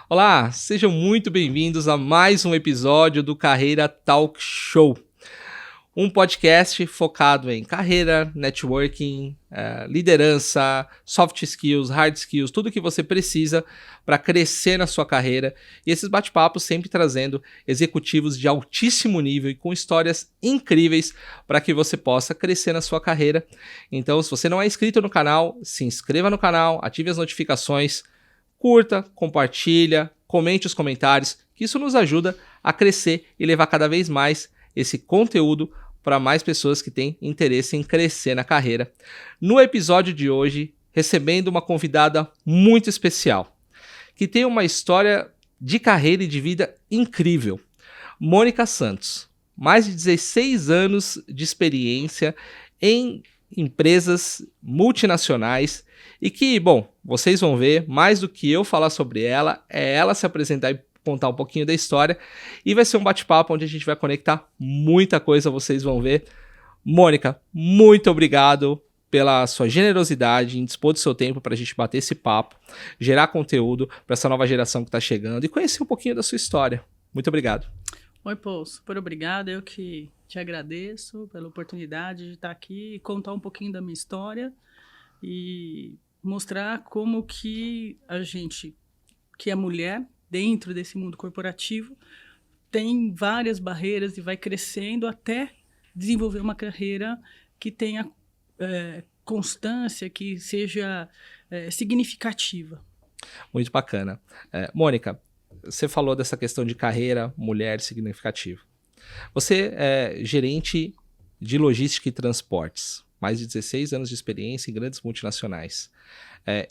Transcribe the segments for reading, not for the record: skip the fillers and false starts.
Olá, sejam muito bem-vindos a mais um episódio do Carreira Talk Show. Um podcast focado em carreira, networking, liderança, soft skills, hard skills, tudo que você precisa para crescer na sua carreira. E esses bate-papos sempre trazendo executivos de altíssimo nível e com histórias incríveis para que você possa crescer na sua carreira. Então, se você não é inscrito no canal, se inscreva no canal, ative as notificações, curta, compartilha, comente os comentários, que isso nos ajuda a crescer e levar cada vez mais esse conteúdo para mais pessoas que têm interesse em crescer na carreira. No episódio de hoje, recebendo uma convidada muito especial, que tem uma história de carreira e de vida incrível. Mônica Santos, mais de 16 anos de experiência em empresas multinacionais e que, bom, vocês vão ver, mais do que eu falar sobre ela, é ela se apresentar e contar um pouquinho da história, e vai ser um bate-papo onde a gente vai conectar muita coisa, vocês vão ver. Mônica, muito obrigado pela sua generosidade em dispor do seu tempo para a gente bater esse papo, gerar conteúdo para essa nova geração que está chegando e conhecer um pouquinho da sua história. Muito obrigado. Oi, Paul, super obrigada. Eu que te agradeço pela oportunidade de estar aqui e contar um pouquinho da minha história e mostrar como que a gente, que é mulher, dentro desse mundo corporativo, tem várias barreiras e vai crescendo até desenvolver uma carreira que tenha constância, que seja significativa. Muito bacana. Mônica, você falou dessa questão de carreira, mulher significativa. Você é gerente de logística e transportes, mais de 16 anos de experiência em grandes multinacionais.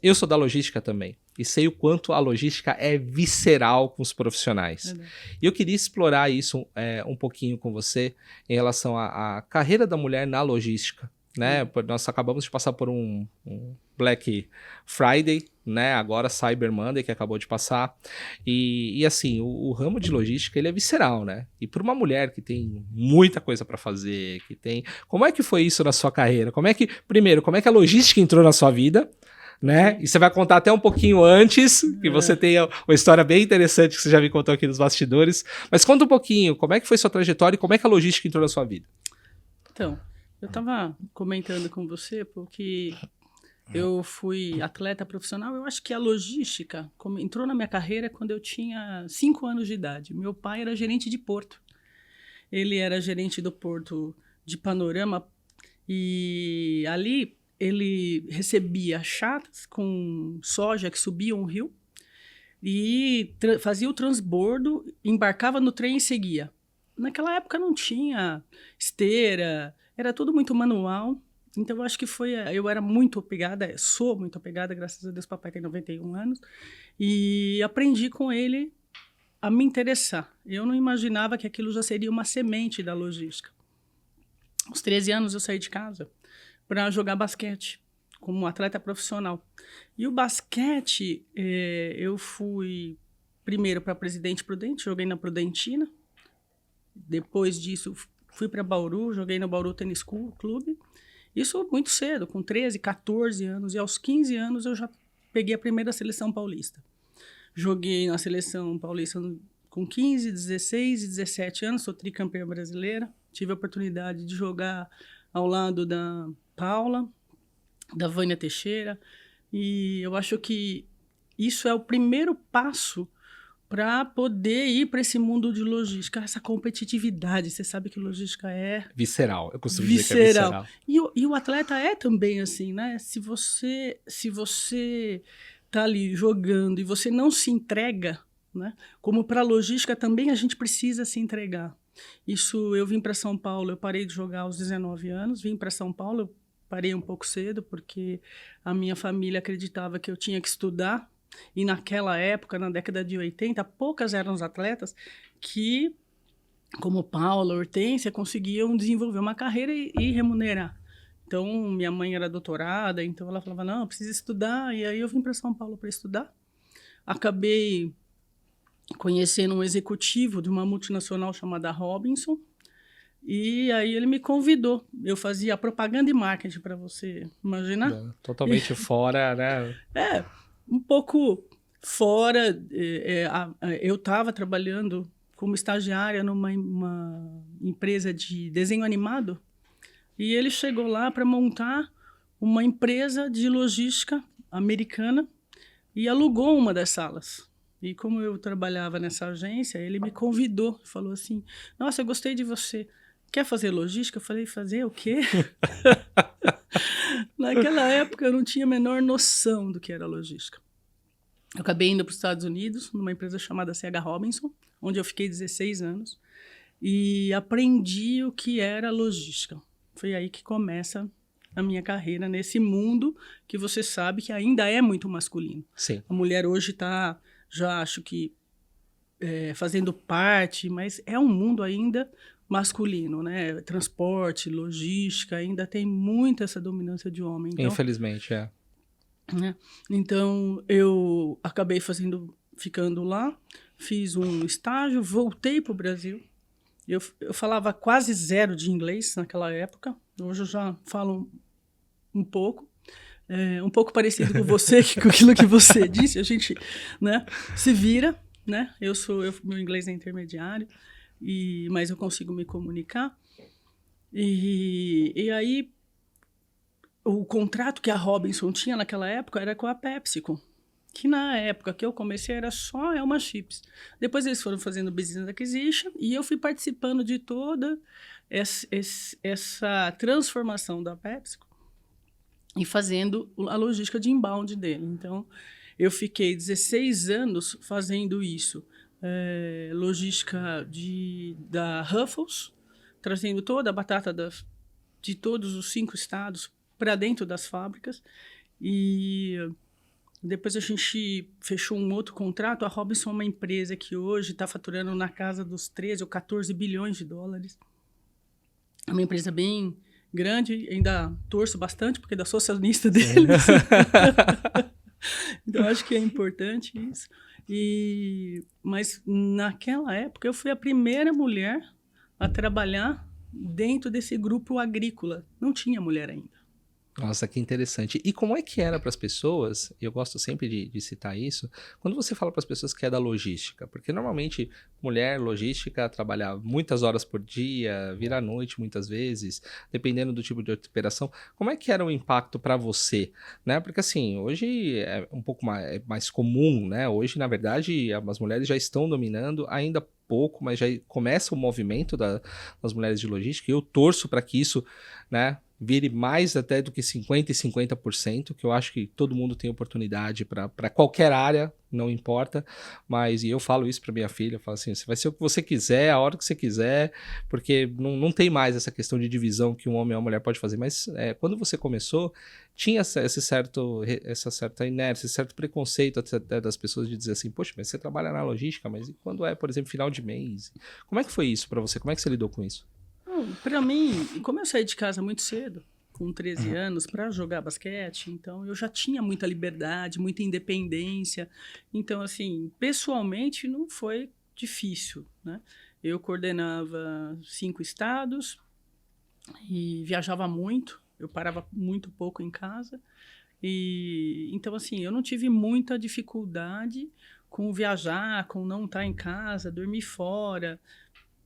Eu sou da logística também e sei o quanto a logística é visceral com os profissionais. E eu queria explorar isso um pouquinho com você em relação à carreira da mulher na logística. Né? Nós acabamos de passar por um Black Friday, né? Agora Cyber Monday, que acabou de passar. E assim, o ramo de logística ele é visceral, né? E para uma mulher que tem muita coisa para fazer, que tem... Como é que foi isso na sua carreira? Primeiro, como é que a logística entrou na sua vida? Né? E você vai contar até um pouquinho antes, que você tenha uma história bem interessante que você já me contou aqui nos bastidores. Mas conta um pouquinho, como é que foi sua trajetória e como é que a logística entrou na sua vida? Então, eu estava comentando com você porque eu fui atleta profissional. Eu acho que a logística entrou na minha carreira quando eu tinha 5 anos de idade. Meu pai era gerente de porto. Ele era gerente do porto de Panorama e ali ele recebia chatas com soja que subiam o rio e fazia o transbordo, embarcava no trem e seguia. Naquela época não tinha esteira, era tudo muito manual. Então, eu acho que eu era muito apegada, sou muito apegada, graças a Deus, papai tem 91 anos, e aprendi com ele a me interessar. Eu não imaginava que aquilo já seria uma semente da logística. Aos 13 anos eu saí de casa para jogar basquete, como atleta profissional. E o basquete, eu fui primeiro para Presidente Prudente, joguei na Prudentina. Depois disso, fui para Bauru, joguei no Bauru Tênis Clube. Isso muito cedo, com 13, 14 anos. E aos 15 anos eu já peguei a primeira seleção paulista. Joguei na seleção paulista com 15, 16 e 17 anos, sou tricampeã brasileira. Tive a oportunidade de jogar ao lado da Paula, da Vânia Teixeira. E eu acho que isso é o primeiro passo para poder ir para esse mundo de logística, essa competitividade. Você sabe que logística é... Visceral, eu costumo dizer que é visceral. E o atleta é também assim, né? Se você tá ali jogando e você não se entrega, né? Como para a logística também a gente precisa se entregar. Isso, eu vim para São Paulo, eu parei de jogar aos 19 anos, vim para São Paulo, eu parei um pouco cedo porque a minha família acreditava que eu tinha que estudar. E naquela época, na década de 80, poucas eram os atletas que, como Paula, Hortência, conseguiam desenvolver uma carreira e remunerar. Então, minha mãe era doutorada, então ela falava, não, precisa estudar. E aí eu vim para São Paulo para estudar. Acabei conhecendo um executivo de uma multinacional chamada Robinson. E aí ele me convidou. Eu fazia propaganda e marketing, para você imaginar. Totalmente fora, né? Um pouco Fora, eu estava trabalhando como estagiária numa empresa de desenho animado, e ele chegou lá para montar uma empresa de logística americana e alugou uma das salas. E como eu trabalhava nessa agência, ele me convidou, falou assim, nossa, eu gostei de você, quer fazer logística? Eu falei, fazer o quê? Naquela época eu não tinha a menor noção do que era logística. Eu acabei indo para os Estados Unidos, numa empresa chamada C.H. Robinson, onde eu fiquei 16 anos, e aprendi o que era logística. Foi aí que começa a minha carreira nesse mundo que você sabe que ainda é muito masculino. Sim. A mulher hoje está, já acho que, fazendo parte, mas é um mundo ainda masculino, né? Transporte, logística, ainda tem muito essa dominância de homem. Então, infelizmente, é. Né? Então, eu acabei ficando lá, fiz um estágio, voltei para o Brasil. Eu falava quase zero de inglês naquela época. Hoje eu já falo um pouco. Um pouco parecido com você, com aquilo que você disse. A gente, né, se vira, né? Meu inglês é intermediário, mas eu consigo me comunicar. E aí, o contrato que a Robinson tinha naquela época era com a PepsiCo, que na época que eu comecei era só Elma Chips. Depois eles foram fazendo business acquisition e eu fui participando de toda essa transformação da PepsiCo e fazendo a logística de inbound dele. Então, eu fiquei 16 anos fazendo isso. Logística da Ruffles, trazendo toda a batata de todos os 5 estados para dentro das fábricas, e depois a gente fechou um outro contrato. A Robinson é uma empresa que hoje está faturando na casa dos 13 ou 14 bilhões de dólares. É uma empresa bem grande, ainda torço bastante, porque da socialista deles. Então, acho que é importante isso. Mas, naquela época, eu fui a primeira mulher a trabalhar dentro desse grupo agrícola. Não tinha mulher ainda. Nossa, que interessante. E como é que era para as pessoas, eu gosto sempre de citar isso, quando você fala para as pessoas que é da logística? Porque normalmente mulher logística trabalha muitas horas por dia, vira à noite muitas vezes, dependendo do tipo de operação. Como é que era o impacto para você? Né? Porque assim, hoje é um pouco mais comum, né? Hoje, na verdade, as mulheres já estão dominando, ainda pouco, mas já começa o movimento das mulheres de logística, e eu torço para que isso, né, vire mais até do que 50% e 50%, que eu acho que todo mundo tem oportunidade para qualquer área, não importa, mas, e eu falo isso para minha filha, eu falo assim, você vai ser o que você quiser, a hora que você quiser, porque não tem mais essa questão de divisão que um homem ou uma mulher pode fazer, mas quando você começou, tinha essa certa inércia, esse certo preconceito até das pessoas de dizer assim, poxa, mas você trabalha na logística, mas e quando por exemplo, final de mês? Como é que foi isso para você? Como é que você lidou com isso? Para mim, como eu saí de casa muito cedo, com 13 anos, para jogar basquete, então eu já tinha muita liberdade, muita independência. Então, assim, pessoalmente não foi difícil, né? Eu coordenava 5 estados e viajava muito, eu parava muito pouco em casa. Então, assim, eu não tive muita dificuldade com viajar, com não estar em casa, dormir fora.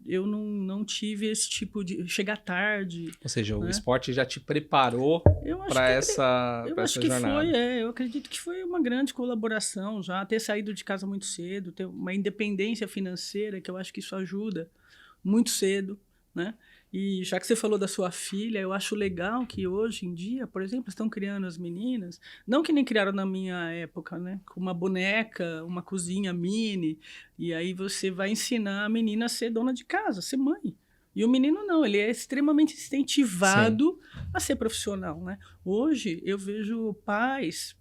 Eu não tive esse tipo de... chegar tarde. Ou seja, né? O esporte já te preparou para essa jornada. Eu acredito que foi uma grande colaboração já, ter saído de casa muito cedo, ter uma independência financeira, que eu acho que isso ajuda muito cedo, né? E já que você falou da sua filha, eu acho legal que hoje em dia, por exemplo, estão criando as meninas, não que nem criaram na minha época, né? Com uma boneca, uma cozinha mini, e aí você vai ensinar a menina a ser dona de casa, a ser mãe. E o menino não, ele é extremamente incentivado a ser profissional, né? Hoje eu vejo pais,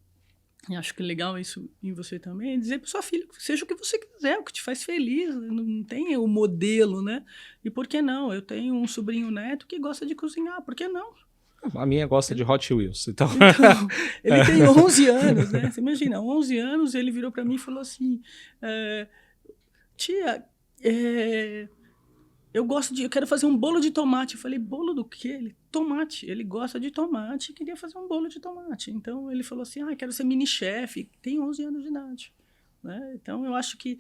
e acho que é legal isso em você também, dizer para sua filha, seja o que você quiser, o que te faz feliz, não tem o modelo, né? E por que não? Eu tenho um sobrinho neto que gosta de cozinhar, por que não? A minha gosta de Hot Wheels, então ele tem 11 anos, né? Você imagina, 11 anos, ele virou para mim e falou assim, tia, eu quero fazer um bolo de tomate. Eu falei, bolo do quê? Ele, tomate. Ele gosta de tomate e queria fazer um bolo de tomate. Então, ele falou assim, quero ser mini chefe. Tem 11 anos de idade. né? Então, eu acho que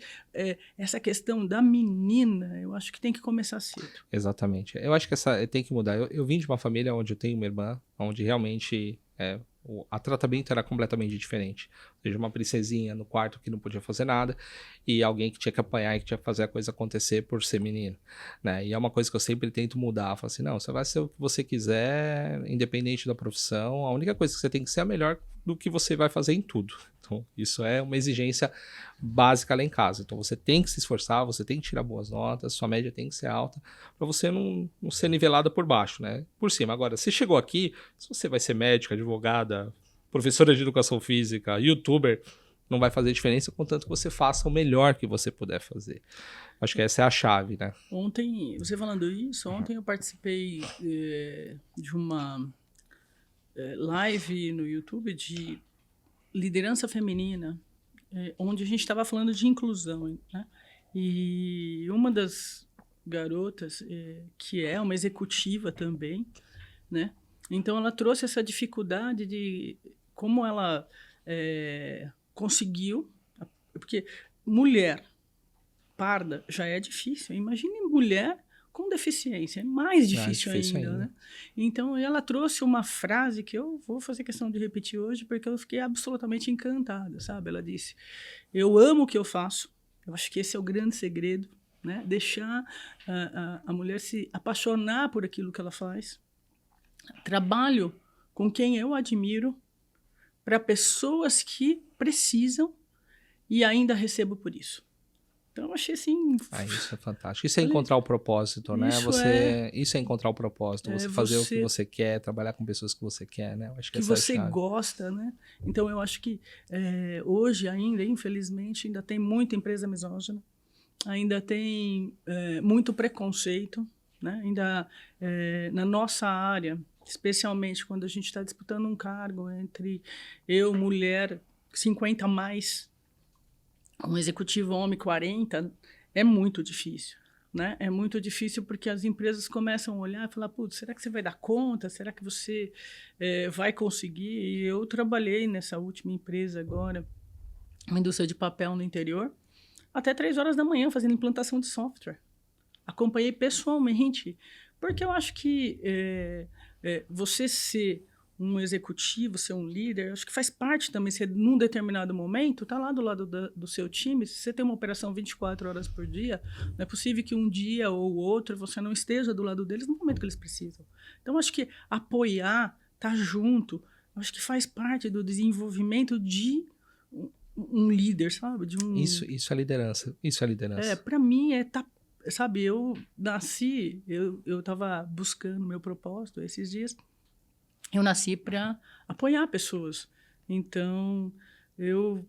essa questão da menina, eu acho que tem que começar cedo. Exatamente. Eu acho que tem que mudar. Eu vim de uma família onde eu tenho uma irmã, onde realmente a tratamento era completamente diferente. Ou seja, uma princesinha no quarto que não podia fazer nada e alguém que tinha que apanhar e que tinha que fazer a coisa acontecer por ser menino, né? E é uma coisa que eu sempre tento mudar. Eu falo assim, não, você vai ser o que você quiser, independente da profissão. A única coisa que você tem que ser é a melhor do que você vai fazer em tudo. Então, isso é uma exigência básica lá em casa. Então, você tem que se esforçar, você tem que tirar boas notas, sua média tem que ser alta, para você não ser nivelada por baixo, né? Por cima. Agora, se chegou aqui, se você vai ser médica, advogada, professora de educação física, youtuber, não vai fazer diferença, contanto que você faça o melhor que você puder fazer. Acho que essa é a chave, né? Ontem, você falando isso, ontem eu participei de uma live no YouTube de liderança feminina, onde a gente estava falando de inclusão, né? E uma das garotas, que é uma executiva também, né? Então, ela trouxe essa dificuldade de como ela conseguiu, porque mulher parda já é difícil. Imagine mulher com deficiência, é mais difícil ainda, né? Então, ela trouxe uma frase que eu vou fazer questão de repetir hoje, porque eu fiquei absolutamente encantada, sabe? Ela disse, eu amo o que eu faço, eu acho que esse é o grande segredo, né? Deixar a mulher se apaixonar por aquilo que ela faz. Trabalho com quem eu admiro para pessoas que precisam e ainda recebo por isso. Então, eu achei assim... isso é fantástico. Isso é encontrar o propósito, né? Isso é encontrar o propósito. Você fazer o que você quer, trabalhar com pessoas que você quer, né? Eu acho que essa você é a chave. gosta, né? Então, eu acho que hoje ainda, infelizmente, ainda tem muita empresa misógina, ainda tem muito preconceito, né? Ainda na nossa área, especialmente quando a gente está disputando um cargo entre eu, mulher, 50 a mais, um executivo homem 40, é muito difícil, né? É muito difícil porque as empresas começam a olhar e falar, putz, será que você vai dar conta? Será que você vai conseguir? E eu trabalhei nessa última empresa agora, uma indústria de papel no interior, até 3 horas da manhã fazendo implantação de software. Acompanhei pessoalmente, porque eu acho que você ser um executivo, ser um líder, acho que faz parte também, você num determinado momento, tá lá do lado do seu time, se você tem uma operação 24 horas por dia, não é possível que um dia ou outro você não esteja do lado deles no momento que eles precisam. Então, acho que apoiar, estar junto, acho que faz parte do desenvolvimento de um líder, sabe? Isso é liderança. Isso é liderança. Para mim, sabe, eu nasci, eu estava buscando meu propósito esses dias, eu nasci para apoiar pessoas. Então, eu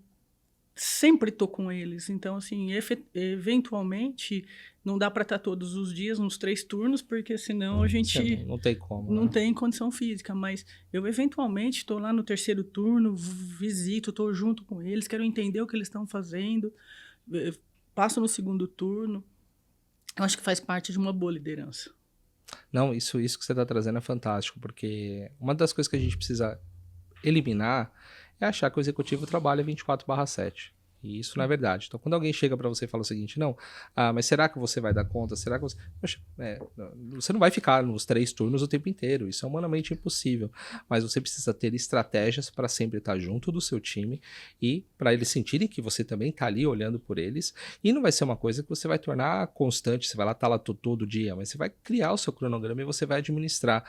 sempre estou com eles. Então, assim, eventualmente, não dá para estar todos os dias nos 3 turnos, porque senão a gente não tem como. Não tem condição física. Mas eu, eventualmente, estou lá no 3º turno, visito, estou junto com eles, quero entender o que eles estão fazendo, passo no 2º turno. Eu acho que faz parte de uma boa liderança. Não, isso que você está trazendo é fantástico, porque uma das coisas que a gente precisa eliminar é achar que o executivo trabalha 24/7. E isso não é verdade. Então, quando alguém chega para você e fala o seguinte, não, mas será que você vai dar conta? Será que você... Poxa, você não vai ficar nos 3 turnos o tempo inteiro. Isso é humanamente impossível. Mas você precisa ter estratégias para sempre estar junto do seu time e para eles sentirem que você também está ali olhando por eles. E não vai ser uma coisa que você vai tornar constante, você vai lá estar lá todo dia, mas você vai criar o seu cronograma e você vai administrar.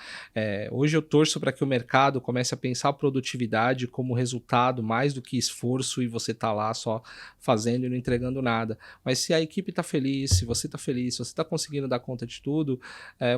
Hoje eu torço para que o mercado comece a pensar a produtividade como resultado mais do que esforço e você tá lá só fazendo e não entregando nada. Mas se a equipe está feliz, se você está feliz, se você está conseguindo dar conta de tudo,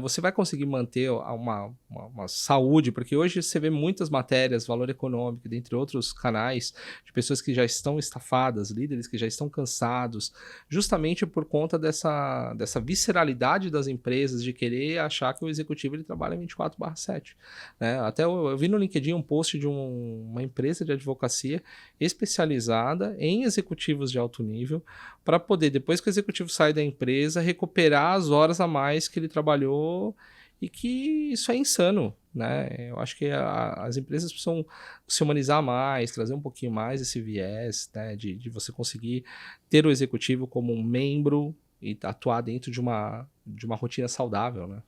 você vai conseguir manter uma saúde, porque hoje você vê muitas matérias, Valor Econômico, dentre outros canais, de pessoas que já estão estafadas, líderes que já estão cansados, justamente por conta dessa visceralidade das empresas de querer achar que o executivo ele trabalha 24/7. Né? Até eu vi no LinkedIn um post de uma empresa de advocacia especializada em executivos de alto nível, para poder, depois que o executivo sai da empresa, recuperar as horas a mais que ele trabalhou, e que isso é insano. né? Eu acho que as empresas precisam se humanizar mais, trazer um pouquinho mais esse viés, né? De você conseguir ter o executivo como um membro e atuar dentro de uma rotina saudável, né?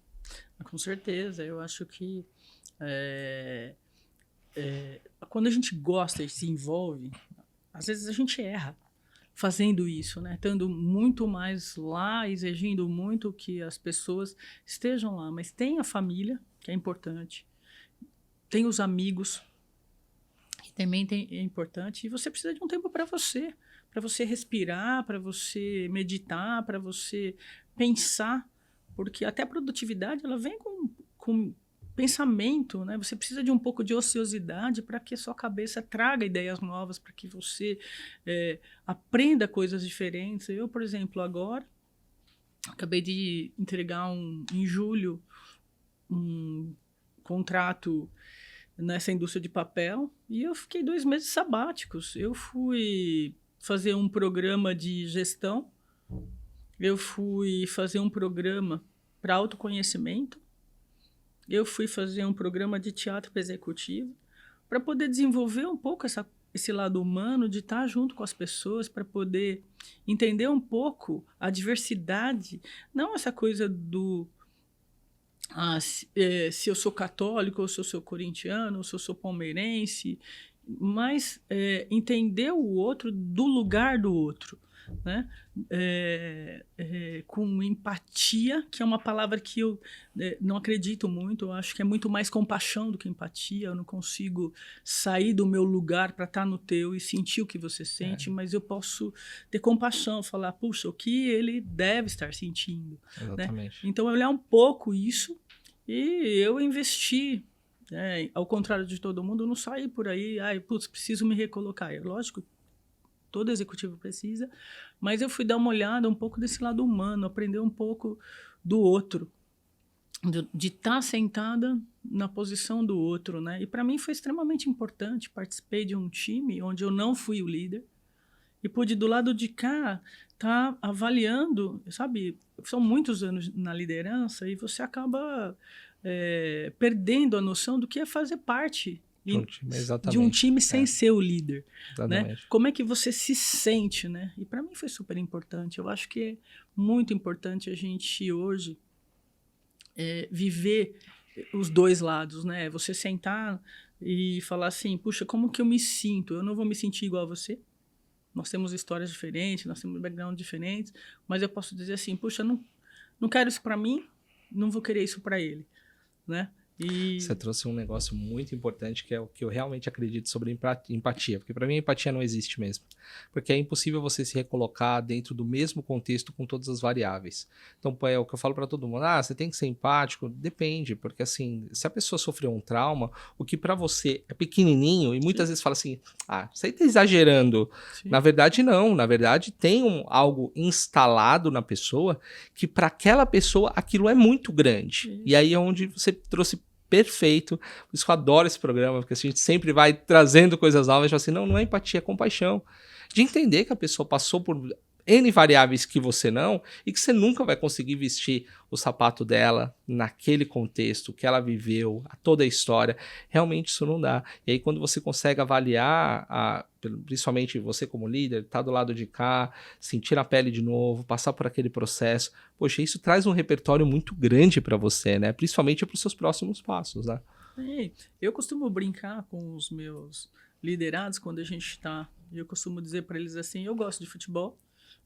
Com certeza, eu acho que quando a gente gosta e se envolve, às vezes a gente erra fazendo isso, né? Estando muito mais lá, exigindo muito que as pessoas estejam lá. Mas tem a família, que é importante, tem os amigos, que também é importante, e você precisa de um tempo para você respirar, para você meditar, para você pensar, porque até a produtividade ela vem com pensamento, né? Você precisa de um pouco de ociosidade para que a sua cabeça traga ideias novas, para que você aprenda coisas diferentes. Eu, por exemplo, agora acabei de entregar em julho um contrato nessa indústria de papel e eu fiquei 2 meses sabáticos. Eu fui fazer um programa de gestão, eu fui fazer um programa para autoconhecimento, eu fui fazer um programa de teatro executivo para poder desenvolver um pouco esse lado humano de estar junto com as pessoas, para poder entender um pouco a diversidade, não essa coisa do se eu sou católico, ou se eu sou corintiano, ou se eu sou palmeirense, mas entender o outro do lugar do outro, né? Com empatia, que é uma palavra que eu não acredito muito. Eu acho que é muito mais compaixão do que empatia. Eu não consigo sair do meu lugar para estar no teu e sentir o que você sente, mas eu posso ter compaixão, falar, puxa, o que ele deve estar sentindo. Exatamente. Né? Então, olhar um pouco isso, e eu investi. Ao contrário de todo mundo, eu não saí por aí, preciso me recolocar. Lógico, todo executivo precisa, mas eu fui dar uma olhada um pouco desse lado humano, aprender um pouco do outro, de estar sentada na posição do outro, né? E para mim foi extremamente importante. Participei de um time onde eu não fui o líder e pude, do lado de cá, estar avaliando, sabe? São muitos anos na liderança e você acaba perdendo a noção do que é fazer parte de um time sem ser o líder. Né? Como é que você se sente, né? E para mim foi super importante. Eu acho que é muito importante a gente hoje viver os dois lados, né? Você sentar e falar assim, puxa, como que eu me sinto? Eu não vou me sentir igual a você. Nós temos histórias diferentes, nós temos backgrounds diferentes, mas eu posso dizer assim, puxa, não quero isso para mim, não vou querer isso para ele, né? Você trouxe um negócio muito importante, que é o que eu realmente acredito sobre empatia, porque para mim a empatia não existe mesmo, porque é impossível você se recolocar dentro do mesmo contexto com todas as variáveis. Então é o que eu falo para todo mundo, você tem que ser empático, depende, porque assim, se a pessoa sofreu um trauma, o que para você é pequenininho, e muitas vezes fala assim, você tá exagerando. Sim. Na verdade não, na verdade tem algo instalado na pessoa, que para aquela pessoa aquilo é muito grande. Sim. E aí é onde você trouxe perfeito, por isso que eu adoro esse programa, porque a gente sempre vai trazendo coisas novas, e fala assim, não é empatia, é compaixão, de entender que a pessoa passou por N variáveis que você não, e que você nunca vai conseguir vestir o sapato dela naquele contexto, que ela viveu, toda a história, realmente isso não dá. E aí quando você consegue avaliar, principalmente você como líder, tá do lado de cá, sentir a pele de novo, passar por aquele processo, poxa, isso traz um repertório muito grande para você, né? Principalmente para os seus próximos passos, né? Eu costumo brincar com os meus liderados quando a gente está, eu costumo dizer para eles assim, eu gosto de futebol,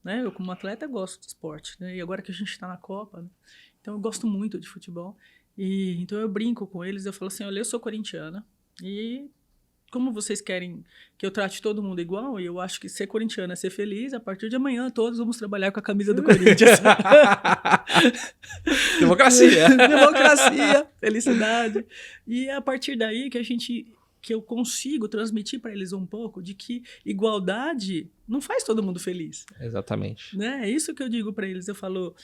né? Eu, como atleta, gosto de esporte, né? E agora que a gente está na Copa, né? Então eu gosto muito de futebol. Então eu brinco com eles, eu falo assim, olha, eu sou corintiana e como vocês querem que eu trate todo mundo igual, e eu acho que ser corintiana é ser feliz, a partir de amanhã todos vamos trabalhar com a camisa do Corinthians. Democracia. Democracia, felicidade. E é a partir daí que eu consigo transmitir para eles um pouco de que igualdade não faz todo mundo feliz. Exatamente. Né? É isso que eu digo para eles. Eu falo,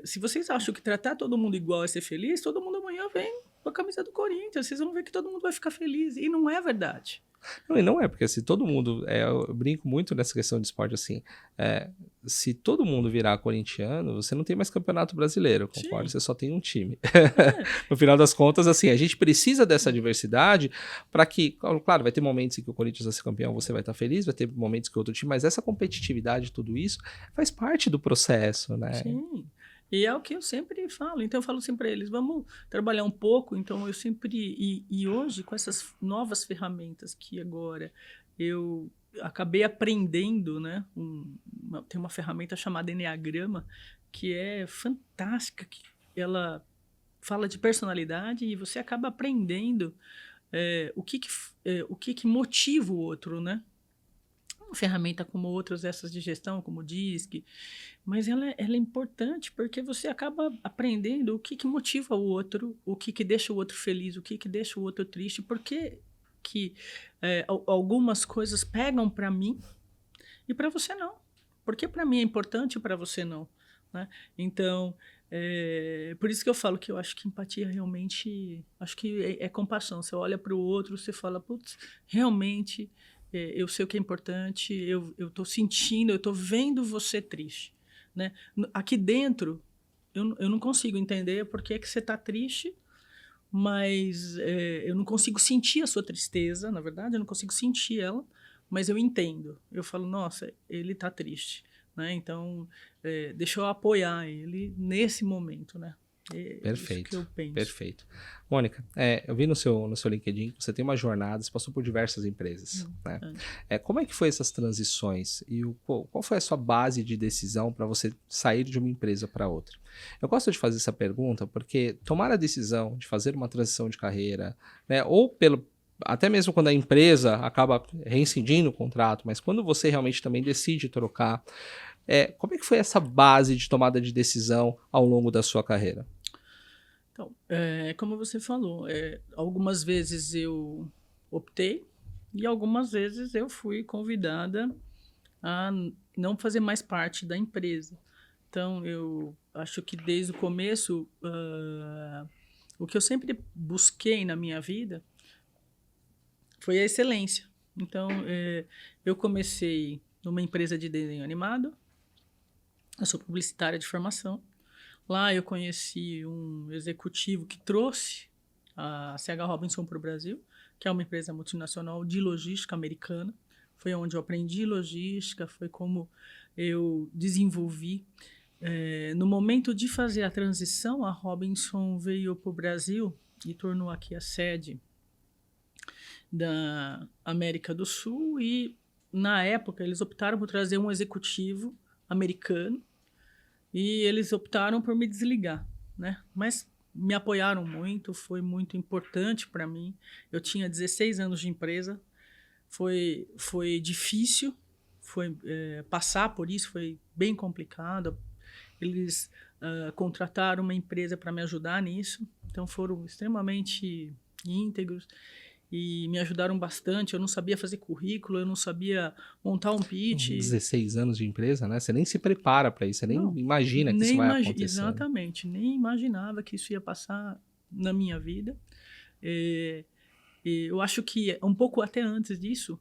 se vocês acham que tratar todo mundo igual é ser feliz, todo mundo amanhã vem com a camisa do Corinthians, vocês vão ver que todo mundo vai ficar feliz. E não é verdade. Não, e não é, porque se todo mundo, eu brinco muito nessa questão de esporte assim, se todo mundo virar corintiano, você não tem mais campeonato brasileiro, concorda? Sim. Você só tem um time. É, No final das contas, assim, a gente precisa dessa diversidade para que, claro, vai ter momentos em que o Corinthians vai ser campeão, você vai estar feliz, vai ter momentos que outro time, mas essa competitividade, tudo isso, faz parte do processo, né? sim. E é o que eu sempre falo. Então, eu falo sempre para eles, vamos trabalhar um pouco. Então, eu sempre... E hoje, com essas novas ferramentas que agora eu acabei aprendendo, né? Tem uma ferramenta chamada Enneagrama, que é fantástica, que ela fala de personalidade e você acaba aprendendo o que que motiva o outro, né? Uma ferramenta como outras essas de gestão, como o DISC, mas ela é importante porque você acaba aprendendo o que motiva o outro, o que deixa o outro feliz, o que deixa o outro triste, porque que algumas coisas pegam para mim e para você não. Porque para mim é importante e para você não. Né? Então, por isso que eu falo que eu acho que empatia realmente, acho que é compaixão. Você olha para o outro, você fala, putz, realmente eu sei o que é importante, eu estou sentindo, eu estou vendo você triste. Né? Aqui dentro, eu não consigo entender por que você está triste, mas eu não consigo sentir a sua tristeza, na verdade, eu não consigo sentir ela, mas eu entendo. Eu falo, nossa, ele está triste. Né? Então, deixa eu apoiar ele nesse momento, né? Perfeito, isso que eu penso. perfeito. Mônica, eu vi no seu LinkedIn que você tem uma jornada, você passou por diversas empresas, né? Como é que foi essas transições e qual foi a sua base de decisão para você sair de uma empresa para outra? Eu gosto de fazer essa pergunta porque tomar a decisão de fazer uma transição de carreira, né, ou até mesmo quando a empresa acaba rescindindo o contrato, mas quando você realmente também decide trocar, como é que foi essa base de tomada de decisão ao longo da sua carreira? Então, como você falou, algumas vezes eu optei e algumas vezes eu fui convidada a não fazer mais parte da empresa. Então, eu acho que desde o começo, o que eu sempre busquei na minha vida foi a excelência. Então, eu comecei numa empresa de desenho animado, eu sou publicitária de formação. Lá eu conheci um executivo que trouxe a CH Robinson para o Brasil, que é uma empresa multinacional de logística americana. Foi onde eu aprendi logística, foi como eu desenvolvi. No momento de fazer a transição, a Robinson veio para o Brasil e tornou aqui a sede da América do Sul e, na época, eles optaram por trazer um executivo americano e eles optaram por me desligar, né? Mas me apoiaram muito, foi muito importante para mim. Eu tinha 16 anos de empresa, foi difícil, passar por isso foi bem complicado. Eles contrataram uma empresa para me ajudar nisso, então foram extremamente íntegros e me ajudaram bastante. Eu não sabia fazer currículo, eu não sabia montar um pitch. 16 anos de empresa, né? Você nem se prepara para isso, você nem imagina que isso vai acontecer. Exatamente, nem imaginava que isso ia passar na minha vida. Eu acho que um pouco até antes disso,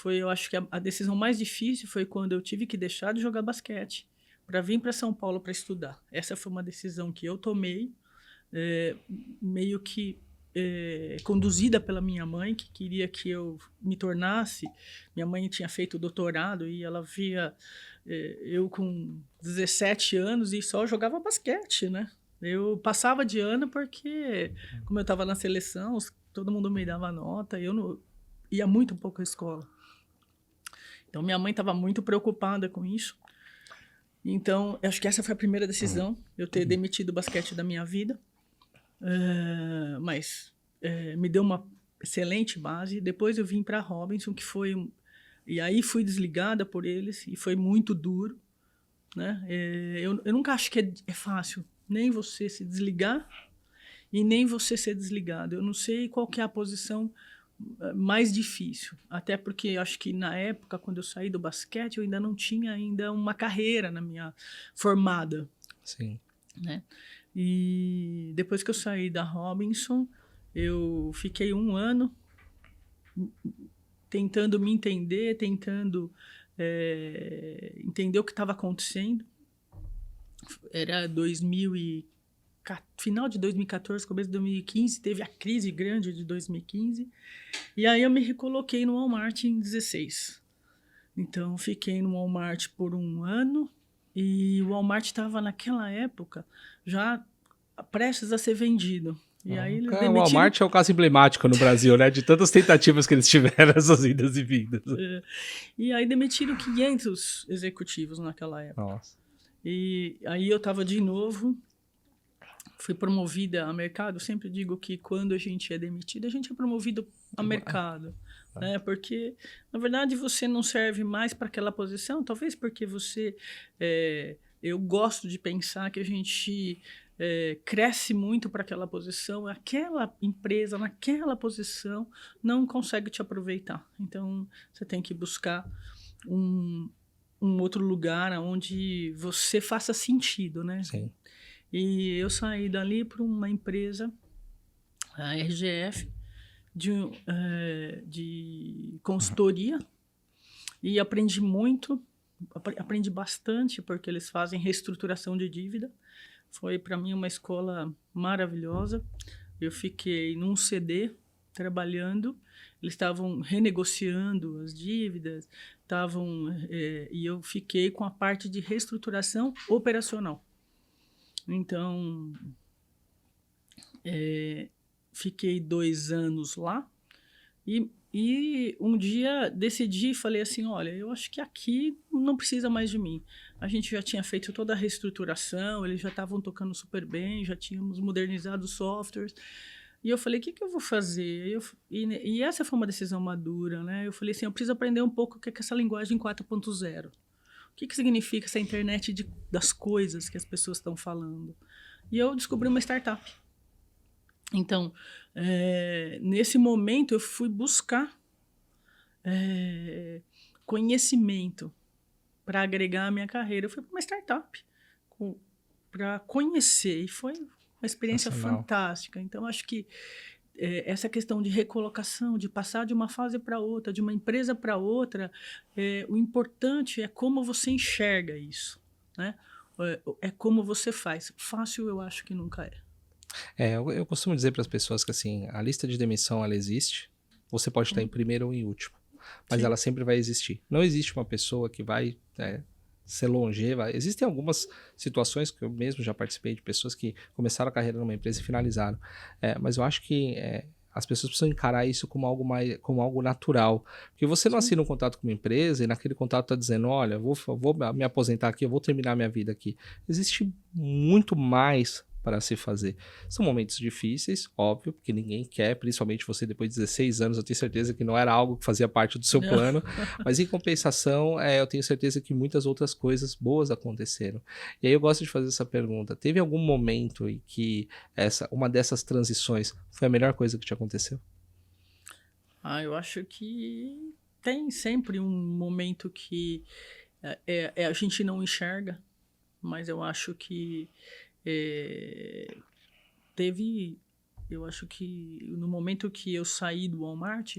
eu acho que a decisão mais difícil foi quando eu tive que deixar de jogar basquete para vir para São Paulo para estudar. Essa foi uma decisão que eu tomei, meio que conduzida pela minha mãe, que queria que eu me tornasse. Minha mãe tinha feito doutorado e ela via eu com 17 anos e só jogava basquete, né? Eu passava de ano porque, como eu estava na seleção, todo mundo me dava nota, eu não ia muito pouco à escola. Então, minha mãe estava muito preocupada com isso. Então, acho que essa foi a primeira decisão, eu ter demitido o basquete da minha vida. Mas me deu uma excelente base. Depois eu vim para a Robinson, que foi... E aí fui desligada por eles, e foi muito duro. Né? Eu nunca acho que é fácil, nem você se desligar e nem você ser desligado. Eu não sei qual que é a posição mais difícil. Até porque acho que na época, quando eu saí do basquete, eu ainda não tinha uma carreira na minha formada. Sim. Né? E depois que eu saí da Robinson, eu fiquei 1 ano tentando me entender, tentando entender o que estava acontecendo. Era final de 2014, começo de 2015, teve a crise grande de 2015. E aí eu me recoloquei no Walmart em 16. Então, fiquei no Walmart por 1 ano. E o Walmart estava, naquela época, já prestes a ser vendido. E aí eles O demitiram... Walmart é o caso emblemático no Brasil, né? De tantas tentativas que eles tiveram, essas idas e vindas. E aí demitiram 500 executivos naquela época. Nossa. E aí eu estava de novo, fui promovida a mercado. Eu sempre digo que quando a gente é demitido, a gente é promovido a mercado. Né? Porque, na verdade, você não serve mais para aquela posição, talvez porque você... eu gosto de pensar que a gente... cresce muito para aquela posição, aquela empresa naquela posição não consegue te aproveitar. Então, você tem que buscar um outro lugar onde você faça sentido, né? Sim. E eu saí dali para uma empresa, a RGF, de consultoria, e aprendi muito, aprendi bastante, porque eles fazem reestruturação de dívida. Foi para mim uma escola maravilhosa. Eu fiquei num CD trabalhando, eles estavam renegociando as dívidas, e eu fiquei com a parte de reestruturação operacional. Então, fiquei 2 anos lá e um dia decidi, falei assim, olha, eu acho que aqui não precisa mais de mim. A gente já tinha feito toda a reestruturação, eles já estavam tocando super bem, já tínhamos modernizado os softwares. E eu falei, o que eu vou fazer? E essa foi uma decisão madura, né? Eu falei assim, eu preciso aprender um pouco o que é essa linguagem 4.0. O que significa essa internet das coisas que as pessoas estão falando? E eu descobri uma startup. Então, nesse momento, eu fui buscar conhecimento para agregar a minha carreira. Eu fui para uma startup para conhecer, e foi uma experiência fantástica. Então, acho que essa questão de recolocação, de passar de uma fase para outra, de uma empresa para outra, o importante é como você enxerga isso, né? É como você faz. Fácil, eu acho que nunca é. Eu costumo dizer para as pessoas que assim, a lista de demissão ela existe, você pode estar em primeiro ou em último, mas ela sempre vai existir. Não existe uma pessoa que vai ser longeva. Existem algumas situações que eu mesmo já participei de pessoas que começaram a carreira numa empresa e finalizaram, mas eu acho que as pessoas precisam encarar isso como algo natural, porque você não assina um contrato com uma empresa e naquele contrato está dizendo, olha, vou me aposentar aqui, eu vou terminar minha vida aqui. Existe muito mais para se fazer. São momentos difíceis, óbvio, porque ninguém quer, principalmente você depois de 16 anos, eu tenho certeza que não era algo que fazia parte do seu plano, mas em compensação, eu tenho certeza que muitas outras coisas boas aconteceram. E aí eu gosto de fazer essa pergunta, teve algum momento em que uma dessas transições foi a melhor coisa que te aconteceu? Eu acho que tem sempre um momento que a gente não enxerga, mas eu acho que eu acho que no momento que eu saí do Walmart,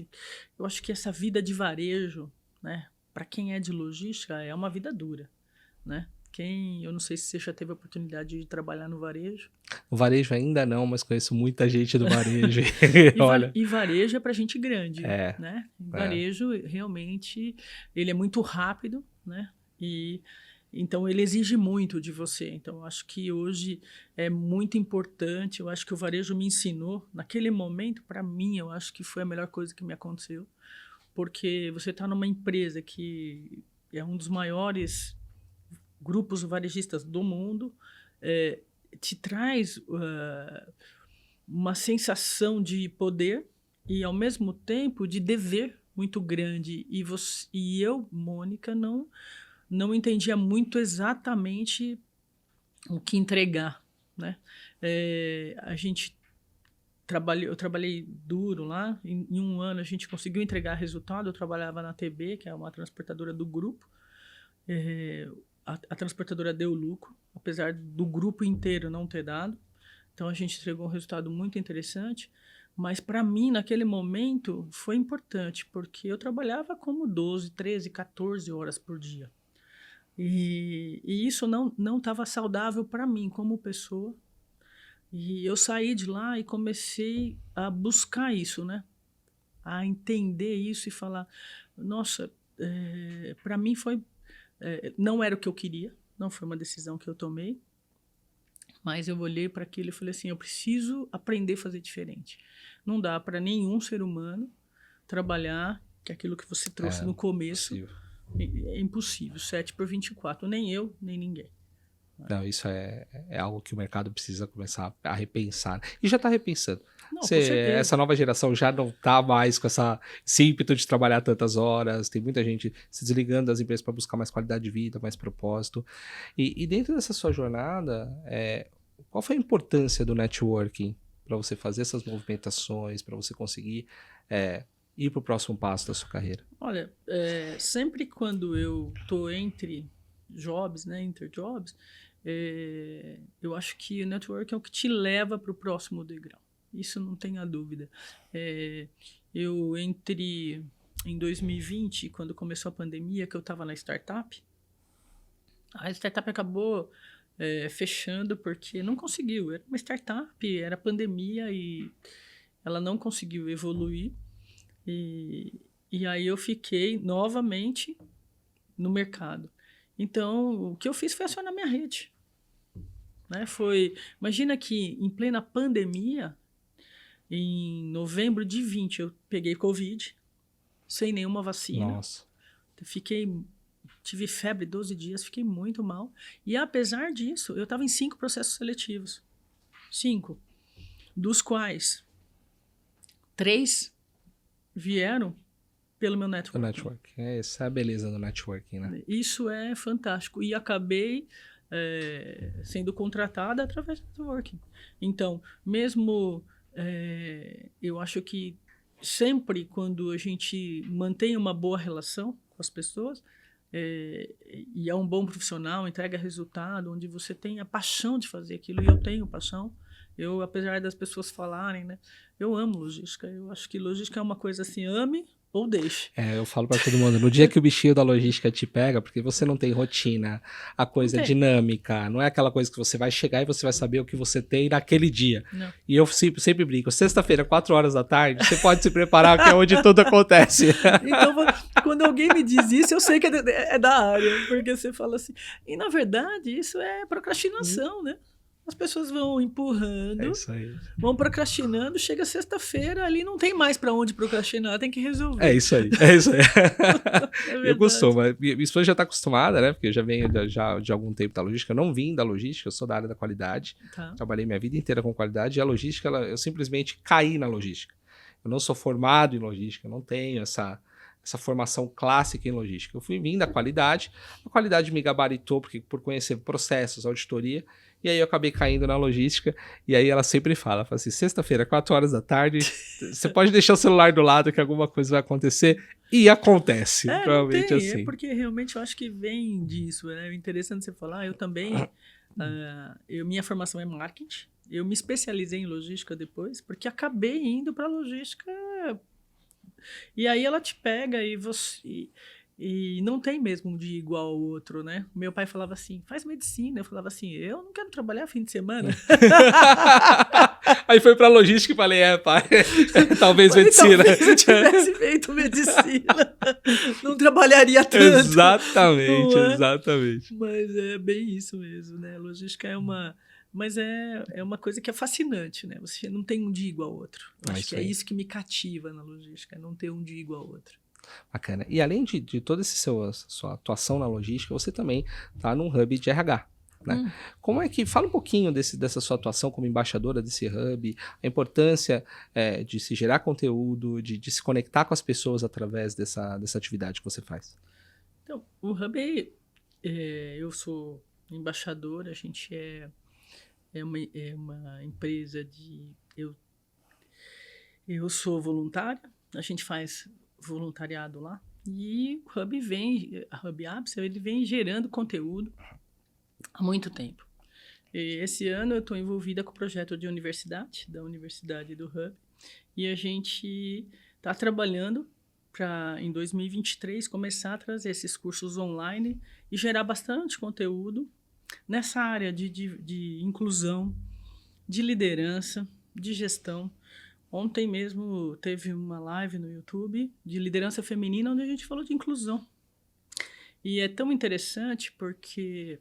eu acho que essa vida de varejo, né, para quem é de logística, é uma vida dura, né? Eu não sei se você já teve a oportunidade de trabalhar no varejo. O varejo ainda não, mas conheço muita gente do varejo. E varejo é para gente grande, né? Varejo, realmente, ele é muito rápido, né? Então, ele exige muito de você. Então, eu acho que hoje é muito importante. Eu acho que o varejo me ensinou, naquele momento, para mim, eu acho que foi a melhor coisa que me aconteceu. Porque você está numa empresa que é um dos maiores grupos varejistas do mundo, te traz uma sensação de poder e, ao mesmo tempo, de dever muito grande. E eu, Mônica, não entendia muito exatamente o que entregar, né? Eu trabalhei duro lá, em 1 ano a gente conseguiu entregar resultado. Eu trabalhava na TB, que é uma transportadora do grupo. A transportadora deu lucro, apesar do grupo inteiro não ter dado. Então, a gente entregou um resultado muito interessante, mas para mim, naquele momento, foi importante, porque eu trabalhava como 12, 13, 14 horas por dia. E isso não estava saudável para mim como pessoa. E eu saí de lá e comecei a buscar isso, né? A entender isso e falar, nossa, para mim não era o que eu queria, não foi uma decisão que eu tomei, mas eu olhei para aquilo e falei assim, eu preciso aprender a fazer diferente. Não dá para nenhum ser humano trabalhar, que é aquilo que você trouxe no começo, é impossível, 7/24, nem eu, nem ninguém. Não, isso é algo que o mercado precisa começar a repensar. E já está repensando. Não, com certeza. Essa nova geração já não está mais com esse ímpeto de trabalhar tantas horas. Tem muita gente se desligando das empresas para buscar mais qualidade de vida, mais propósito. E dentro dessa sua jornada, qual foi a importância do networking para você fazer essas movimentações, para você conseguir ir para o próximo passo da sua carreira? Olha, sempre quando eu estou entre jobs, né, interjobs, eu acho que o network é o que te leva para o próximo degrau. Isso não tenha dúvida. Eu em 2020, quando começou a pandemia, que eu estava na startup, a startup acabou fechando porque não conseguiu. Era uma startup, era pandemia e ela não conseguiu evoluir. E aí eu fiquei novamente no mercado. Então, o que eu fiz foi acionar minha rede. Né? Imagina que em plena pandemia, em novembro de 20, eu peguei Covid, sem nenhuma vacina. Nossa. Tive febre 12 dias, fiquei muito mal. E apesar disso, eu estava em 5 processos seletivos. 5. Dos quais 3 vieram pelo meu network. O network. Essa é a beleza do networking, né? Isso é fantástico. E acabei sendo contratada através do networking. Então, mesmo eu acho que sempre quando a gente mantém uma boa relação com as pessoas e é um bom profissional, entrega resultado, onde você tem a paixão de fazer aquilo, e eu tenho paixão. Eu, apesar das pessoas falarem, né, eu amo logística. Eu acho que logística é uma coisa assim, ame ou deixe. Eu falo para todo mundo, no dia que o bichinho da logística te pega, porque você não tem rotina, a coisa é dinâmica, não é aquela coisa que você vai chegar e você vai saber o que você tem naquele dia. Não. E eu sempre brinco, sexta-feira, 4 horas da tarde, você pode se preparar, que é onde tudo acontece. Então, quando alguém me diz isso, eu sei que é da área, porque você fala assim. E, na verdade, isso é procrastinação, né? As pessoas vão empurrando, vão procrastinando, chega sexta-feira, ali não tem mais para onde procrastinar, tem que resolver. É isso aí. Eu costumo, minha esposa já está acostumada, né? Porque eu já venho já de algum tempo da logística, eu não vim da logística, eu sou da área da qualidade, trabalhei minha vida inteira com qualidade, e a logística, eu simplesmente caí na logística. Eu não sou formado em logística, eu não tenho essa formação clássica em logística. Eu fui vindo da qualidade, a qualidade me gabaritou por conhecer processos, auditoria, e aí eu acabei caindo na logística, e aí ela sempre fala assim, sexta-feira, 4 horas da tarde, você pode deixar o celular do lado que alguma coisa vai acontecer, e acontece, provavelmente assim. Porque realmente eu acho que vem disso, né? É interessante você falar, eu também, minha formação é marketing, eu me especializei em logística depois, porque acabei indo para logística. E aí ela te pega e não tem mesmo um dia igual ao outro, né? Meu pai falava assim, faz medicina. Eu falava assim, eu não quero trabalhar fim de semana. Aí foi pra logística e falei, pai, talvez medicina. Talvez eu tivesse feito medicina, não trabalharia tanto. Exatamente. Mas é bem isso mesmo, né? Logística Mas é uma coisa que é fascinante, né? Você não tem um dia igual ao outro. Eu acho que é isso que me cativa na logística, não ter um dia igual ao outro. Bacana. E além de toda sua atuação na logística, você também está num hub de RH. Né? Como é que... Fala um pouquinho dessa sua atuação como embaixadora desse hub, a importância de se gerar conteúdo, de se conectar com as pessoas através dessa atividade que você faz. Então, o hub, eu sou embaixadora, a gente é uma empresa eu sou voluntária, a gente faz voluntariado lá, e o Hub Apps, ele vem gerando conteúdo há muito tempo. E esse ano eu estou envolvida com o projeto de universidade, da Universidade do Hub, e a gente está trabalhando para, em 2023, começar a trazer esses cursos online e gerar bastante conteúdo nessa área de inclusão, de liderança, de gestão. Ontem mesmo teve uma live no YouTube de liderança feminina, onde a gente falou de inclusão. E é tão interessante porque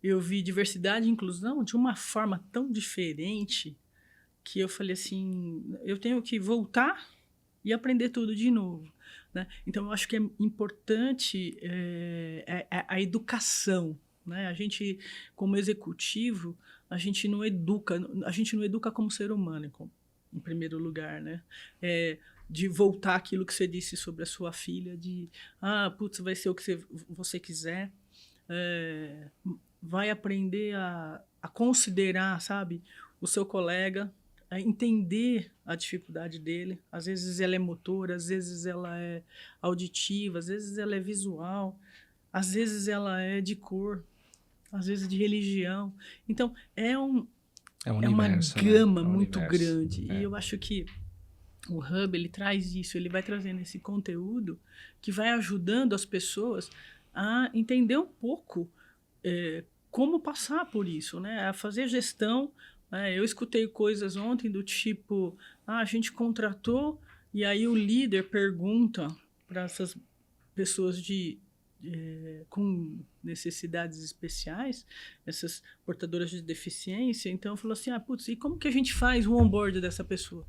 eu vi diversidade e inclusão de uma forma tão diferente que eu falei assim, eu tenho que voltar e aprender tudo de novo. Né? Então, eu acho que é importante a educação. Né? A gente, como executivo, a gente não educa como ser humano, em primeiro lugar. Né? De voltar aquilo que você disse sobre a sua filha, putz, vai ser o que você quiser. Vai aprender a considerar, sabe, o seu colega, a entender a dificuldade dele. Às vezes ela é motora, às vezes ela é auditiva, às vezes ela é visual, às vezes ela é de cor, às vezes de religião. Então, é uma gama, né? Muito grande. E eu acho que o Hub, ele traz isso, ele vai trazendo esse conteúdo que vai ajudando as pessoas a entender um pouco como passar por isso, né? A fazer gestão. Eu escutei coisas ontem do tipo, a gente contratou e aí o líder pergunta para essas pessoas com necessidades especiais, essas portadoras de deficiência, então falou assim, putz, e como que a gente faz o onboard dessa pessoa?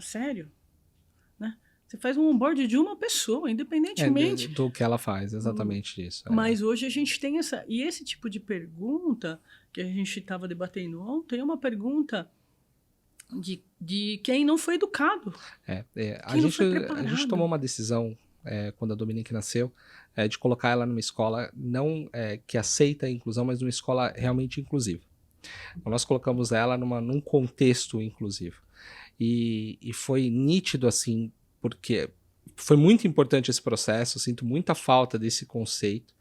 Sério? Né? Você faz um onboard de uma pessoa, independentemente do que ela faz, exatamente isso. Mas hoje a gente tem e esse tipo de pergunta que a gente estava debatendo ontem é uma pergunta de quem não foi educado. A gente tomou uma decisão quando a Dominique nasceu, de colocar ela numa escola não que aceita a inclusão, mas numa escola realmente inclusiva. Então, nós colocamos ela num contexto inclusivo. E foi nítido, assim, porque foi muito importante esse processo, eu sinto muita falta desse conceito.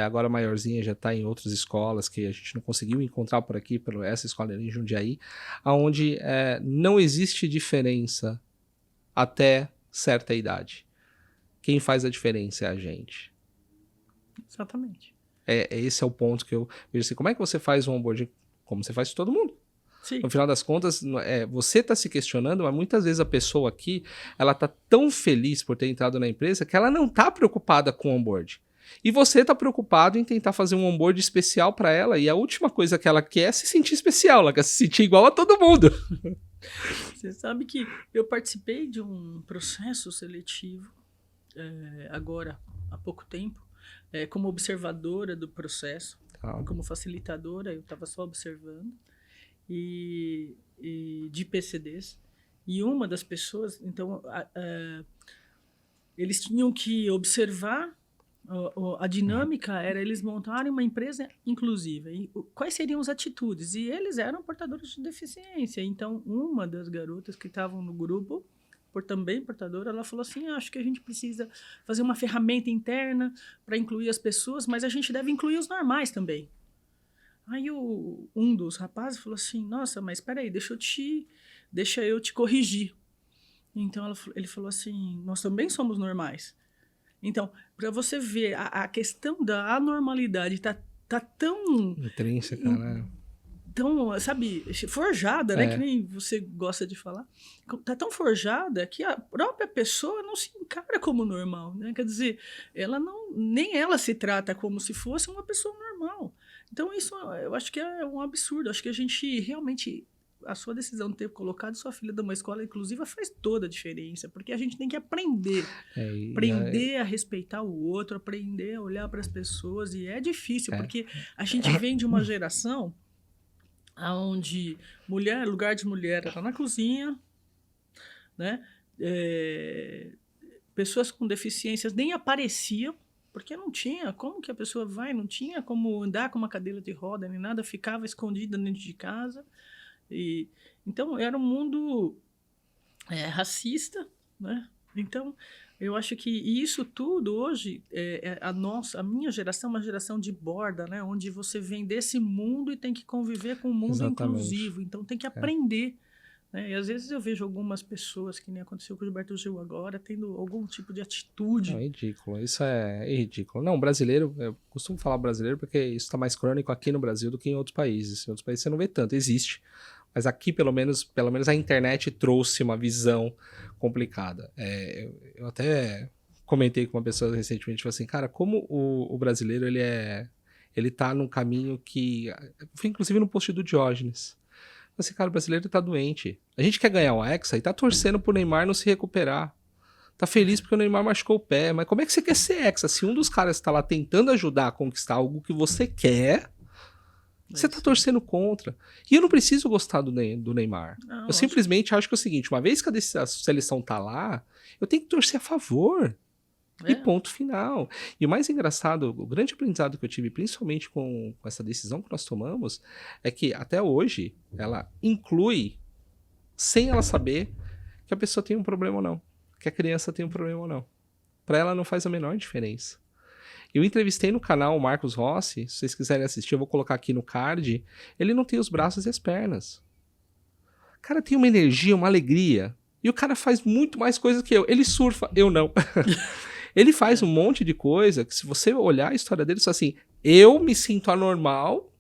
Agora a maiorzinha já está em outras escolas que a gente não conseguiu encontrar por aqui, essa escola em Jundiaí, onde não existe diferença até certa idade. Quem faz a diferença é a gente. Exatamente. Esse é o ponto que eu vejo assim, como é que você faz um onboarding? Como você faz com todo mundo. Sim. No final das contas, você está se questionando, mas muitas vezes a pessoa aqui, ela está tão feliz por ter entrado na empresa que ela não está preocupada com o onboard. E você está preocupado em tentar fazer um onboard especial para ela, e a última coisa que ela quer é se sentir especial, ela quer se sentir igual a todo mundo. Você sabe que eu participei de um processo seletivo, agora, há pouco tempo, como observadora do processo, como facilitadora, eu estava só observando, e de PCDs. E uma das pessoas, então, eles tinham que observar a dinâmica, era eles montarem uma empresa inclusiva. E quais seriam as atitudes? E eles eram portadores de deficiência. Então, uma das garotas que estavam no grupo, também portadora, ela falou assim, acho que a gente precisa fazer uma ferramenta interna para incluir as pessoas, mas a gente deve incluir os normais também. Aí um dos rapazes falou assim, nossa, mas espera aí, deixa eu te corrigir. Então ele falou assim, nós também somos normais. Então, para você ver, a questão da anormalidade tá tão... intrínseca, né? Tão, sabe, forjada, né? Que nem você gosta de falar. Tá tão forjada que a própria pessoa não se encara como normal, né? Quer dizer, nem ela se trata como se fosse uma pessoa normal. Então, isso eu acho que é um absurdo. Acho que a gente realmente... A sua decisão de ter colocado sua filha numa escola inclusiva faz toda a diferença, porque a gente tem que aprender. Aprender a respeitar o outro, aprender a olhar para as pessoas. E é difícil, porque a gente vem de uma geração onde lugar de mulher era na cozinha, né? Pessoas com deficiências nem apareciam, porque não tinha como que a pessoa não tinha como andar com uma cadeira de roda nem nada, ficava escondida dentro de casa. Então, era um mundo racista, né? Então, Eu acho que isso tudo hoje, a minha geração é uma geração de borda, né? Onde você vem desse mundo e tem que conviver com um mundo Exatamente. inclusivo. Então tem que aprender. Né? E às vezes eu vejo algumas pessoas, que nem aconteceu com o Gilberto Gil agora, tendo algum tipo de Não, é atitude. ridículo. Isso é ridículo. Não, brasileiro, eu costumo falar brasileiro porque isso está mais crônico aqui no Brasil do que em outros países. Em outros países você não vê tanto, existe. Mas aqui, pelo menos a internet trouxe uma visão complicada. Eu até comentei com uma pessoa recentemente, falei assim, cara, como o brasileiro, ele tá num caminho que... Foi inclusive no post do Diógenes. Falei assim, cara, o brasileiro tá doente. A gente quer ganhar o Hexa e tá torcendo pro Neymar não se recuperar. Tá feliz porque o Neymar machucou o pé. Mas como é que você quer ser Hexa? Se um dos caras tá lá tentando ajudar a conquistar algo que você quer, você tá Isso. torcendo contra. E eu não preciso gostar do Neymar. Não, Eu simplesmente acho que é o seguinte, uma vez que a seleção tá lá, eu tenho que torcer a favor. E é, ponto final. E o mais engraçado, o grande aprendizado que eu tive, principalmente com essa decisão que nós tomamos, é que até hoje ela inclui, sem ela saber, que a pessoa tem um problema ou não. Que a criança tem um problema ou não. Pra ela não faz a menor diferença. Eu entrevistei no canal o Marcos Rossi, se vocês quiserem assistir, eu vou colocar aqui no card. Ele não tem os braços e as pernas. O cara tem uma energia, uma alegria. E o cara faz muito mais coisas que eu. Ele surfa, eu não. Ele faz um monte de coisa que, se você olhar a história dele, só assim, eu me sinto anormal,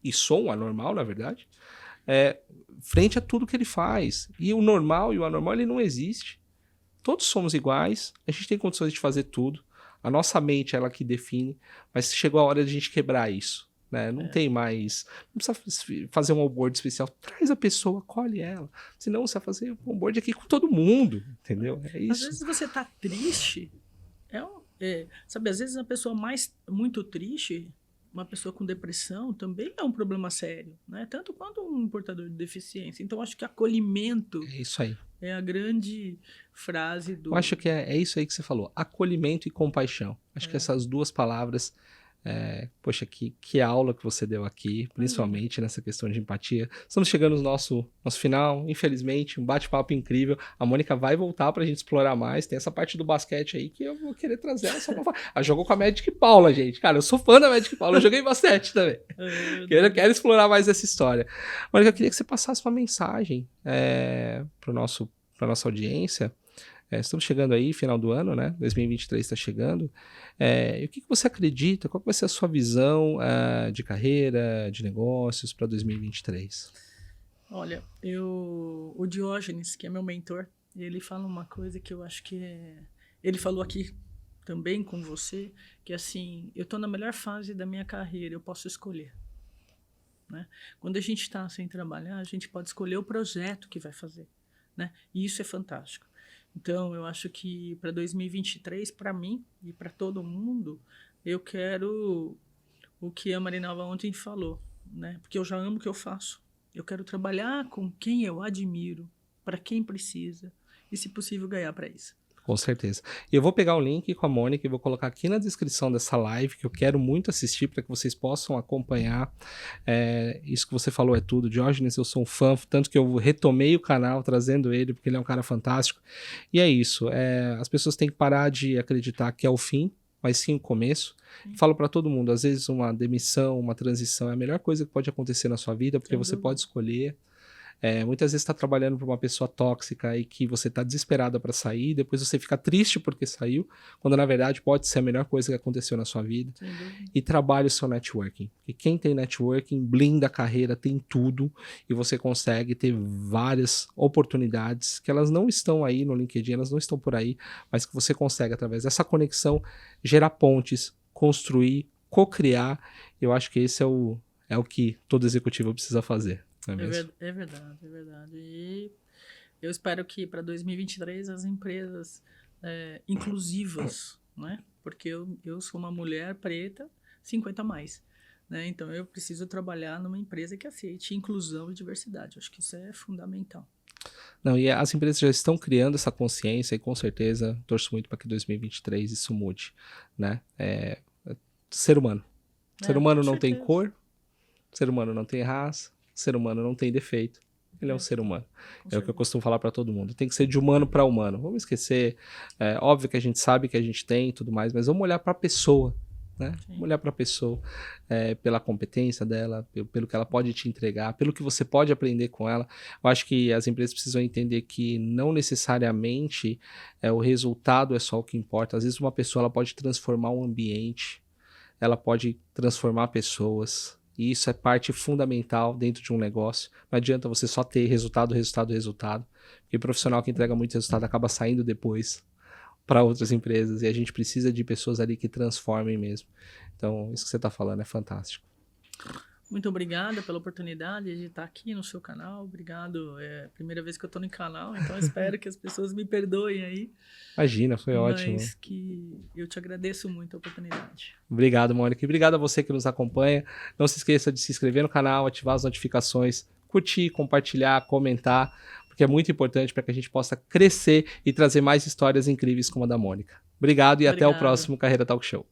e sou um anormal, na verdade, frente a tudo que ele faz. E o normal e o anormal, ele não existe. Todos somos iguais, a gente tem condições de fazer tudo. A nossa mente é ela que define, mas chegou a hora de a gente quebrar isso. Né? Não tem mais. Não precisa fazer um onboard especial. Traz a pessoa, acolhe ela. Senão você vai fazer um onboard aqui com todo mundo. Entendeu? É Às isso. vezes você tá triste, sabe, às vezes a pessoa muito triste, uma pessoa com depressão, também é um problema sério, né? Tanto quanto um portador de deficiência. Então, acho que acolhimento É isso aí. é a grande frase Eu acho que é isso aí que você falou. Acolhimento e compaixão. Acho que essas duas palavras. Poxa, que aula que você deu aqui, principalmente nessa questão de empatia. Estamos chegando no nosso final, infelizmente, um bate-papo incrível. A Mônica vai voltar pra gente explorar mais. Tem essa parte do basquete aí que eu vou querer trazer ela só pra falar. Ela jogou com a Magic Paula, gente. Cara, eu sou fã da Magic Paula, eu joguei basquete também. Quero explorar mais essa história. Mônica, eu queria que você passasse uma mensagem pra nossa audiência. Estamos chegando aí, final do ano, né? 2023 está chegando. E o que você acredita? Qual vai ser a sua visão de carreira, de negócios para 2023? Olha, o Diógenes, que é meu mentor, ele fala uma coisa que eu acho que ele falou aqui também com você, que assim, eu estou na melhor fase da minha carreira, eu posso escolher. Né? Quando a gente está sem trabalhar, a gente pode escolher o projeto que vai fazer. Né? E isso é fantástico. Então, eu acho que para 2023, para mim e para todo mundo, eu quero o que a Marinalva ontem falou, né? Porque eu já amo o que eu faço. Eu quero trabalhar com quem eu admiro, para quem precisa, e, se possível, ganhar para isso. Com certeza. E eu vou pegar o link com a Mônica e vou colocar aqui na descrição dessa live, que eu quero muito assistir para que vocês possam acompanhar. Isso que você falou é tudo. Diógenes, eu sou um fã, tanto que eu retomei o canal trazendo ele, porque ele é um cara fantástico. E é isso. As pessoas têm que parar de acreditar que é o fim, mas sim o começo. Falo para todo mundo, às vezes uma demissão, uma transição é a melhor coisa que pode acontecer na sua vida, porque você pode escolher. Muitas vezes está trabalhando para uma pessoa tóxica e que você está desesperada para sair, depois você fica triste porque saiu, quando na verdade pode ser a melhor coisa que aconteceu na sua vida. E trabalhe o seu networking. E quem tem networking blinda a carreira, tem tudo, e você consegue ter várias oportunidades que elas não estão aí no LinkedIn, elas não estão por aí, mas que você consegue, através dessa conexão, gerar pontes, construir, co-criar. Eu acho que esse é o que todo executivo precisa fazer. É verdade. E eu espero que para 2023 as empresas inclusivas, né? Porque eu sou uma mulher preta, 50 a mais. Né? Então eu preciso trabalhar numa empresa que aceite inclusão e diversidade. Eu acho que isso é fundamental. Não, e as empresas já estão criando essa consciência e com certeza torço muito para que 2023 isso mude. Né? Ser humano. Ser humano não tem cor, ser humano não tem raça. Ser humano não tem defeito. ele é um ser humano. Com É o certeza. que eu costumo falar para todo mundo. Tem que ser de humano para humano. Vamos esquecer, óbvio que a gente sabe que a gente tem e tudo mais, mas vamos olhar para a pessoa, né? Sim. Vamos olhar para a pessoa, pela competência dela, pelo que ela pode te entregar, pelo que você pode aprender com ela. Eu acho que as empresas precisam entender que não necessariamente o resultado é só o que importa. Às vezes uma pessoa ela pode transformar um ambiente, ela pode transformar pessoas. E isso é parte fundamental dentro de um negócio. Não adianta você só ter resultado. Porque o profissional que entrega muito resultado acaba saindo depois para outras empresas. E a gente precisa de pessoas ali que transformem mesmo. Então, isso que você está falando é fantástico. Muito obrigada pela oportunidade de estar aqui no seu canal. Obrigado. É a primeira vez que eu estou no canal, então espero que as pessoas me perdoem aí. Imagina, foi ótimo. Mas que eu te agradeço muito a oportunidade. Obrigado, Mônica. E obrigado a você que nos acompanha. Não se esqueça de se inscrever no canal, ativar as notificações, curtir, compartilhar, comentar, porque é muito importante para que a gente possa crescer e trazer mais histórias incríveis como a da Mônica. Obrigado e até o Obrigada. próximo Carreira Talk Show.